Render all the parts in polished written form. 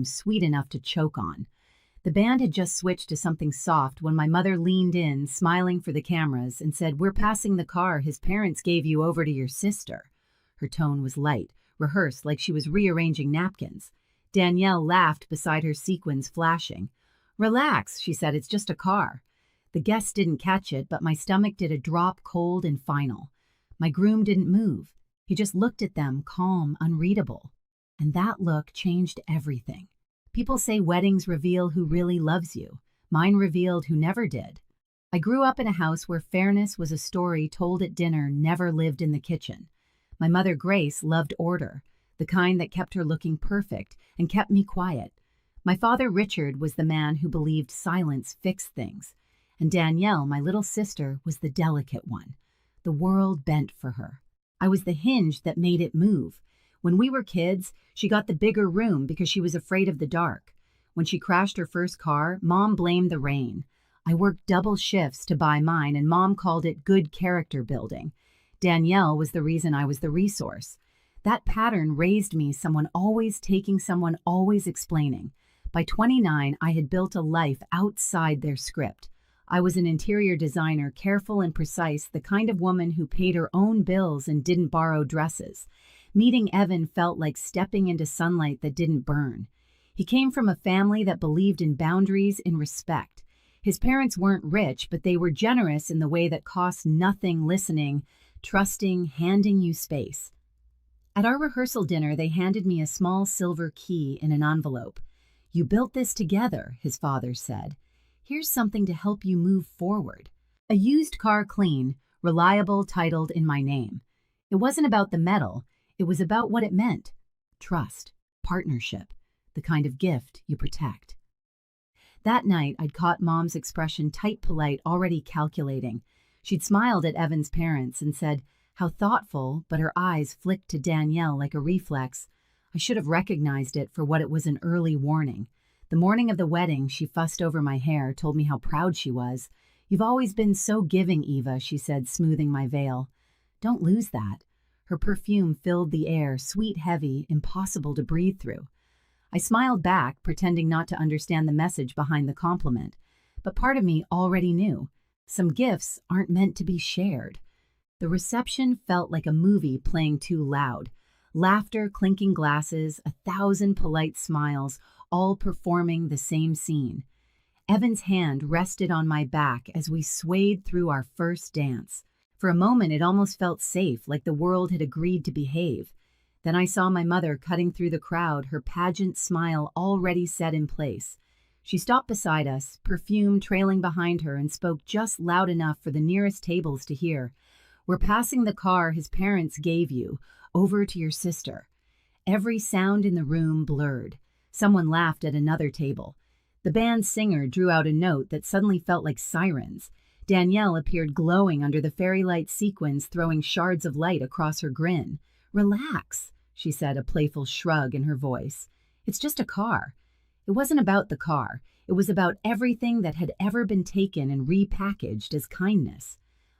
sweet enough to choke on. The band had just switched to something soft when my mother leaned in, smiling for the cameras, and said, "We're passing the car his parents gave you over to your sister." Her tone was light, rehearsed like she was rearranging napkins. Danielle laughed beside her, sequins flashing. "Relax," she said, "it's just a car." The guests didn't catch it, but my stomach did a drop, cold and final. My groom didn't move. He just looked at them, calm, unreadable. And that look changed everything. People say weddings reveal who really loves you. Mine revealed who never did. I grew up in a house where fairness was a story told at dinner, never lived in the kitchen. My mother, Grace, loved order, the kind that kept her looking perfect and kept me quiet. My father, Richard, was the man who believed silence fixed things. And Danielle, my little sister, was the delicate one. The world bent for her. I was the hinge that made it move. When we were kids, she got the bigger room because she was afraid of the dark. When she crashed her first car, Mom blamed the rain. I worked double shifts to buy mine, and Mom called it good character building. Danielle was the reason I was the resource. That pattern raised me, someone always taking, someone always explaining. By 29, I had built a life outside their script. I was an interior designer, careful and precise, the kind of woman who paid her own bills and didn't borrow dresses. Meeting Evan felt like stepping into sunlight that didn't burn. He came from a family that believed in boundaries, in respect. His parents weren't rich, but they were generous in the way that cost nothing: listening, trusting, handing you space. At our rehearsal dinner, they handed me a small silver key in an envelope. "You built this together," his father said. "Here's something to help you move forward." A used car, clean, reliable, titled in my name. It wasn't about the metal. It was about what it meant: trust, partnership, the kind of gift you protect. That night, I'd caught Mom's expression, tight, polite, already calculating. She'd smiled at Evan's parents and said, "How thoughtful," but her eyes flicked to Danielle like a reflex. I should have recognized it for what it was, an early warning. The morning of the wedding, she fussed over my hair, told me how proud she was. "You've always been so giving, Eva," she said, smoothing my veil. "Don't lose that." Her perfume filled the air, sweet, heavy, impossible to breathe through. I smiled back, pretending not to understand the message behind the compliment. But part of me already knew. Some gifts aren't meant to be shared. The reception felt like a movie playing too loud. Laughter, clinking glasses, 1,000 polite smiles, all performing the same scene. Evan's hand rested on my back as we swayed through our first dance. For a moment, it almost felt safe, like the world had agreed to behave. Then I saw my mother cutting through the crowd, her pageant smile already set in place. She stopped beside us, perfume trailing behind her, and spoke just loud enough for the nearest tables to hear. "We're passing the car his parents gave you, over to your sister." Every sound in the room blurred. Someone laughed at another table. The band's singer drew out a note that suddenly felt like sirens. Danielle appeared glowing under the fairy light sequins, throwing shards of light across her grin. "Relax," she said, a playful shrug in her voice. "It's just a car." It wasn't about the car. It was about everything that had ever been taken and repackaged as kindness.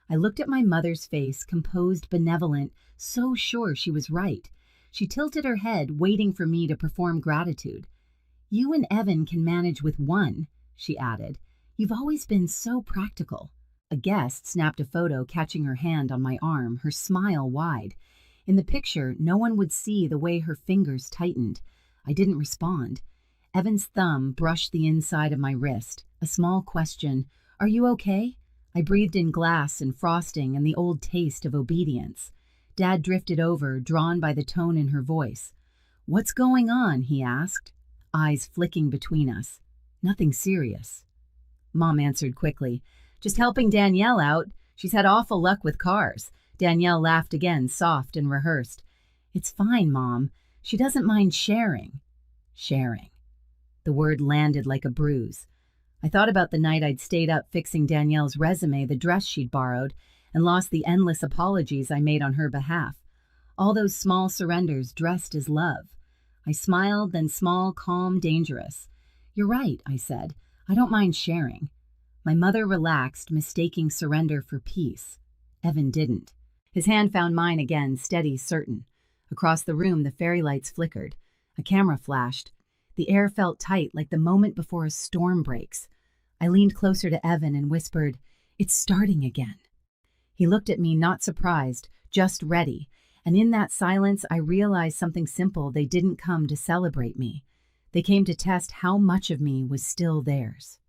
I looked at my mother's face, composed, benevolent, so sure she was right. She tilted her head, waiting for me to perform gratitude. "You and Evan can manage with one," she added. "You've always been so practical." A guest snapped a photo, catching her hand on my arm, her smile wide. In the picture, no one would see the way her fingers tightened. I didn't respond. Evan's thumb brushed the inside of my wrist. A small question, "Are you okay?" I breathed in glass and frosting and the old taste of obedience. Dad drifted over, drawn by the tone in her voice. "What's going on?" he asked, eyes flicking between us. "Nothing serious." Mom answered quickly, "Just helping Danielle out. She's had awful luck with cars." Danielle laughed again, soft and rehearsed. "It's fine, Mom. She doesn't mind sharing." Sharing. The word landed like a bruise. I thought about the night I'd stayed up fixing Danielle's resume, the dress she'd borrowed, and lost the endless apologies I made on her behalf. All those small surrenders dressed as love. I smiled, then small, calm, dangerous. "You're right," I said. "I don't mind sharing." My mother relaxed, mistaking surrender for peace. Evan didn't. His hand found mine again, steady, certain. Across the room, the fairy lights flickered. A camera flashed. The air felt tight, like the moment before a storm breaks. I leaned closer to Evan and whispered, "It's starting again." He looked at me, not surprised, just ready, and in that silence I realized something simple: they didn't come to celebrate me. They came to test how much of me was still theirs.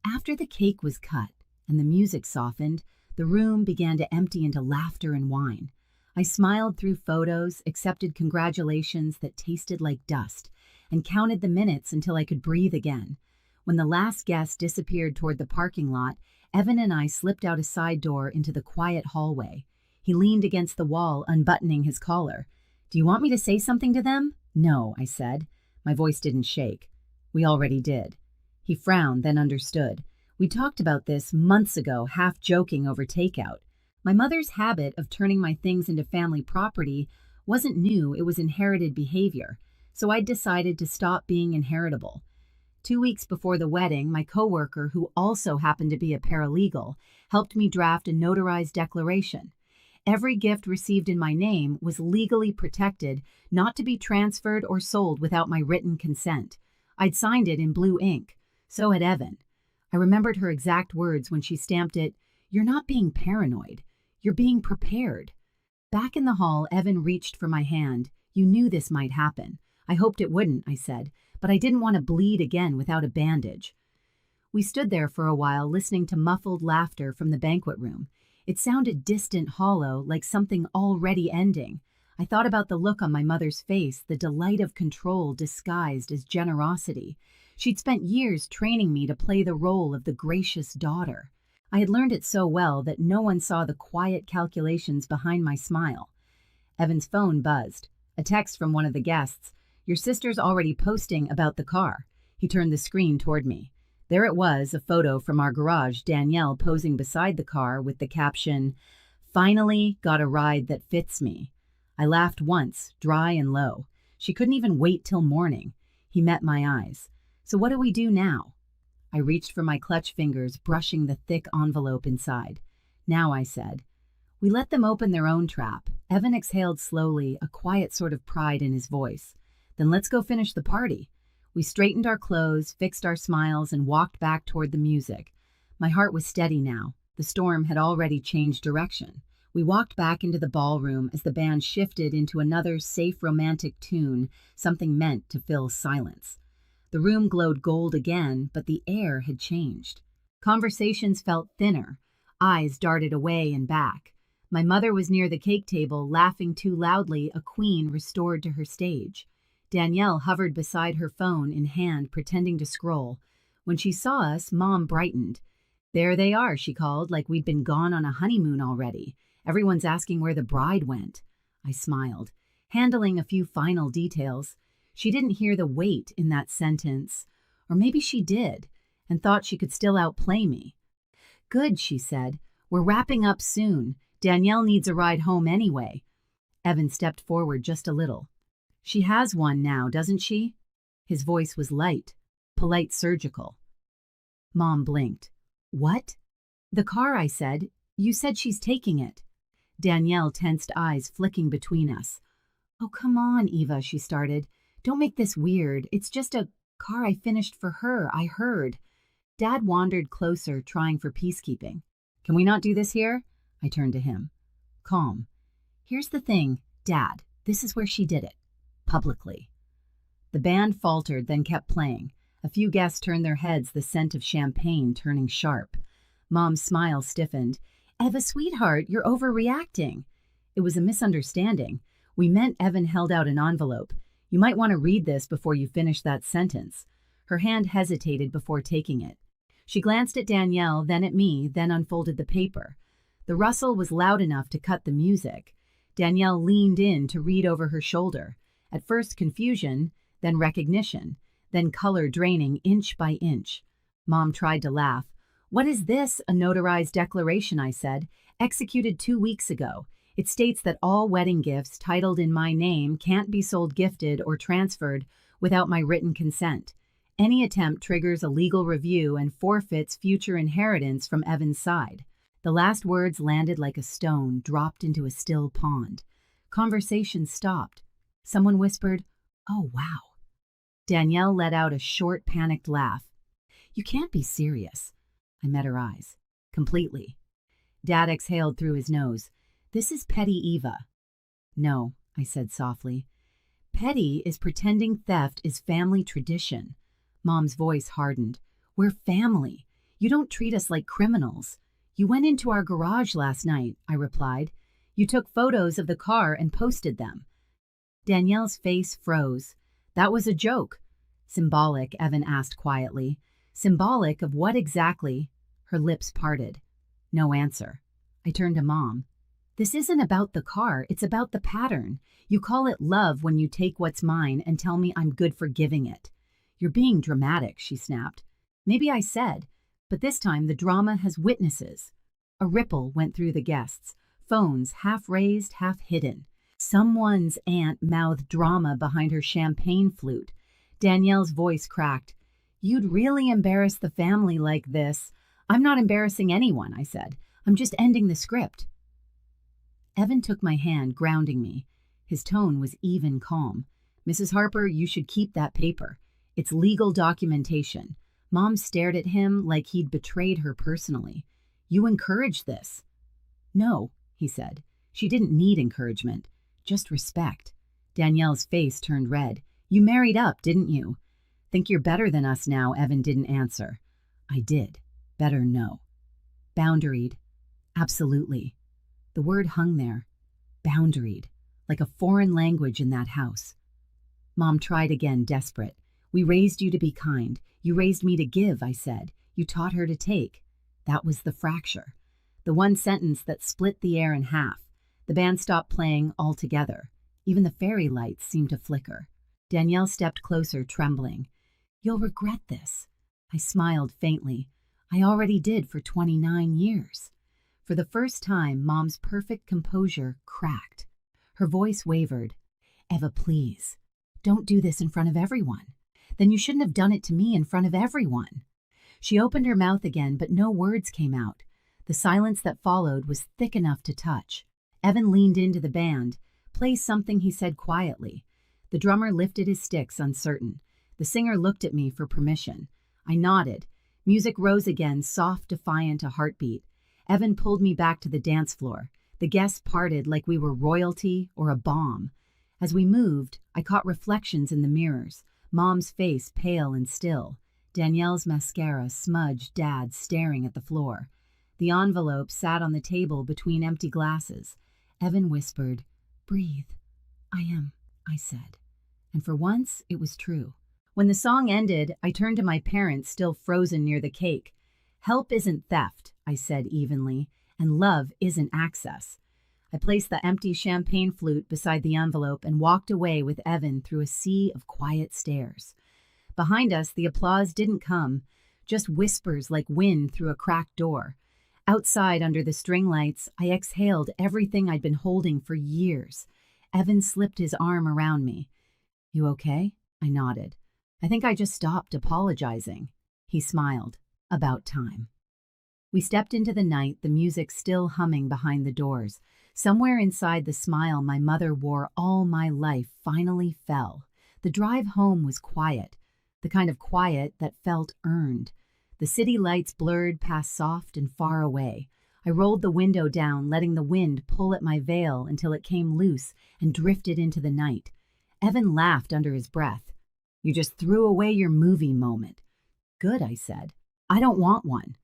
After the cake was cut and the music softened, the room began to empty into laughter and wine. I smiled through photos, accepted congratulations that tasted like dust, and counted the minutes until I could breathe again. When the last guest disappeared toward the parking lot, Evan and I slipped out a side door into the quiet hallway. He leaned against the wall, unbuttoning his collar. "Do you want me to say something to them?" "No," I said. My voice didn't shake. "We already did." He frowned, then understood. "We talked about this months ago, half joking over takeout. My mother's habit of turning my things into family property wasn't new, it was inherited behavior. So I'd decided to stop being inheritable. 2 weeks before the wedding, my coworker, who also happened to be a paralegal, helped me draft a notarized declaration. Every gift received in my name was legally protected, not to be transferred or sold without my written consent. I'd signed it in blue ink. So had Evan. I remembered her exact words when she stamped it, "You're not being paranoid. You're being prepared." Back in the hall, Evan reached for my hand. "You knew this might happen." "I hoped it wouldn't," I said, "but I didn't want to bleed again without a bandage." We stood there for a while, listening to muffled laughter from the banquet room. It sounded distant, hollow, like something already ending. I thought about the look on my mother's face, the delight of control disguised as generosity. She'd spent years training me to play the role of the gracious daughter. I had learned it so well that no one saw the quiet calculations behind my smile. Evan's phone buzzed. A text from one of the guests. "Your sister's already posting about the car." He turned the screen toward me. There it was, a photo from our garage, Danielle posing beside the car with the caption, "Finally got a ride that fits me." I laughed once, dry and low. She couldn't even wait till morning. He met my eyes. "So what do we do now?" I reached for my clutch fingers, brushing the thick envelope inside. "Now," I said, "we let them open their own trap." Evan exhaled slowly, a quiet sort of pride in his voice. "Then let's go finish the party." We straightened our clothes, fixed our smiles, and walked back toward the music. My heart was steady now. The storm had already changed direction. We walked back into the ballroom as the band shifted into another safe romantic tune, something meant to fill silence. The room glowed gold again, but the air had changed. Conversations felt thinner. Eyes darted away and back. My mother was near the cake table, laughing too loudly, a queen restored to her stage. Danielle hovered beside her phone in hand, pretending to scroll. When she saw us, Mom brightened. "There they are," she called, like we'd been gone on a honeymoon already. "Everyone's asking where the bride went." I smiled, handling a few final details. She didn't hear the weight in that sentence. Or maybe she did, and thought she could still outplay me. "Good," she said. "We're wrapping up soon. Danielle needs a ride home anyway." Evan stepped forward just a little. "She has one now, doesn't she?" His voice was light, polite, surgical. Mom blinked. "What?" "The car," I said. "You said she's taking it." Danielle tensed eyes flicking between us. "Oh, come on, Eva," she started. "Don't make this weird. It's just a car I finished for her, I heard." Dad wandered closer, trying for peacekeeping. "Can we not do this here?" I turned to him. Calm. "Here's the thing, Dad. This is where she did it. Publicly." The band faltered, then kept playing. A few guests turned their heads, the scent of champagne turning sharp. Mom's smile stiffened. "Eva, sweetheart, you're overreacting." It was a misunderstanding. We meant Evan held out an envelope. "You might want to read this before you finish that sentence." Her hand hesitated before taking it. She glanced at Danielle, then at me, then unfolded the paper. The rustle was loud enough to cut the music. Danielle leaned in to read over her shoulder. At first confusion, then recognition, then color draining inch by inch. Mom tried to laugh. "What is this? A notarized declaration," I said. "Executed 2 weeks ago. It states that all wedding gifts titled in my name can't be sold, gifted, or transferred without my written consent. Any attempt triggers a legal review and forfeits future inheritance from Evan's side." The last words landed like a stone dropped into a still pond. Conversation stopped. Someone whispered, "Oh, wow." Danielle let out a short, panicked laugh. You can't be serious. I met her eyes. Completely. Dad exhaled through his nose. This is petty Eva. No, I said softly. Petty is pretending theft is family tradition. Mom's voice hardened. We're family. You don't treat us like criminals. You went into our garage last night, I replied. You took photos of the car and posted them. Danielle's face froze. That was a joke. Symbolic, Evan asked quietly. Symbolic of what exactly? Her lips parted. No answer. I turned to Mom. This isn't about the car, it's about the pattern. You call it love when you take what's mine and tell me I'm good for giving it. You're being dramatic, she snapped. Maybe I said, but this time the drama has witnesses. A ripple went through the guests, phones half raised, half hidden. Someone's aunt mouthed drama behind her champagne flute. Danielle's voice cracked. You'd really embarrass the family like this. I'm not embarrassing anyone, I said. I'm just ending the script. Evan took my hand, grounding me. His tone was even calm. Mrs. Harper, you should keep that paper. It's legal documentation. Mom stared at him like he'd betrayed her personally. You encouraged this. No, he said. She didn't need encouragement, just respect. Danielle's face turned red. You married up, didn't you? Think you're better than us now, Evan didn't answer. I did. Better no. Boundaried. Absolutely. The word hung there. Boundaried. Like a foreign language in that house. Mom tried again, desperate. We raised you to be kind. You raised me to give, I said. You taught her to take. That was the fracture. The one sentence that split the air in half. The band stopped playing altogether. Even the fairy lights seemed to flicker. Danielle stepped closer, trembling. You'll regret this. I smiled faintly. I already did for 29 years. For the first time, Mom's perfect composure cracked. Her voice wavered. Eva, please. Don't do this in front of everyone. Then you shouldn't have done it to me in front of everyone. She opened her mouth again, but no words came out. The silence that followed was thick enough to touch. Evan leaned into the band. Play something, he said quietly. The drummer lifted his sticks, uncertain. The singer looked at me for permission. I nodded. Music rose again, soft, defiant, a heartbeat. Evan pulled me back to the dance floor. The guests parted like we were royalty or a bomb. As we moved, I caught reflections in the mirrors. Mom's face pale and still. Danielle's mascara smudged, Dad staring at the floor. The envelope sat on the table between empty glasses. Evan whispered, Breathe. I am, I said. And for once, it was true. When the song ended, I turned to my parents, still frozen near the cake. Help isn't theft, I said evenly, and love isn't access. I placed the empty champagne flute beside the envelope and walked away with Evan through a sea of quiet stares. Behind us, the applause didn't come, just whispers like wind through a cracked door. Outside, under the string lights, I exhaled everything I'd been holding for years. Evan slipped his arm around me. You okay? I nodded. I think I just stopped apologizing. He smiled. About time. We stepped into the night, the music still humming behind the doors. Somewhere inside the smile my mother wore all my life finally fell. The drive home was quiet, the kind of quiet that felt earned. The city lights blurred past soft and far away. I rolled the window down, letting the wind pull at my veil until it came loose and drifted into the night. Evan laughed under his breath. You just threw away your movie moment. Good, I said. I don't want one.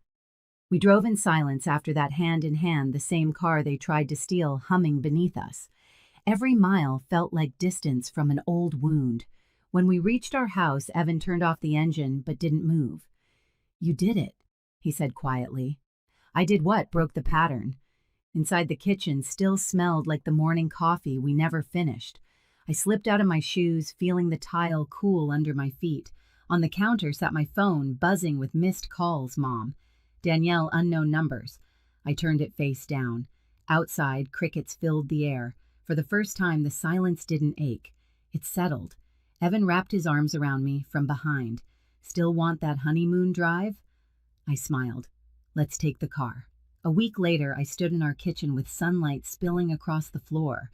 We drove in silence after that, hand in hand, the same car they tried to steal humming beneath us. Every mile felt like distance from an old wound. When we reached our house, Evan turned off the engine but didn't move. You did it, he said quietly. I did what broke the pattern. Inside the kitchen still smelled like the morning coffee we never finished. I slipped out of my shoes, feeling the tile cool under my feet. On the counter sat my phone, buzzing with missed calls, Mom. Danielle, unknown numbers. I turned it face down. Outside, crickets filled the air. For the first time, the silence didn't ache. It settled. Evan wrapped his arms around me from behind. Still want that honeymoon drive? I smiled. Let's take the car. A week later, I stood in our kitchen with sunlight spilling across the floor.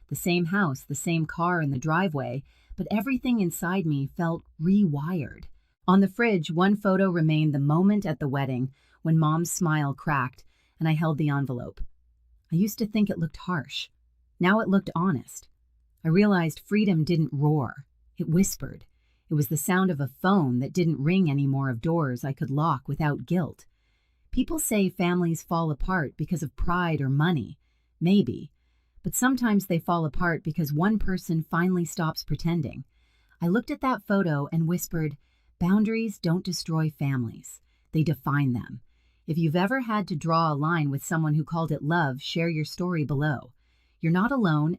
The same house, the same car in the driveway, but everything inside me felt rewired. On the fridge, one photo remained the moment at the wedding when Mom's smile cracked and I held the envelope. I used to think it looked harsh. Now it looked honest. I realized freedom didn't roar. It whispered. It was the sound of a phone that didn't ring anymore, of doors I could lock without guilt. People say families fall apart because of pride or money. Maybe. But sometimes they fall apart because one person finally stops pretending. I looked at that photo and whispered, boundaries don't destroy families. They define them. If you've ever had to draw a line with someone who called it love, share your story below. You're not alone.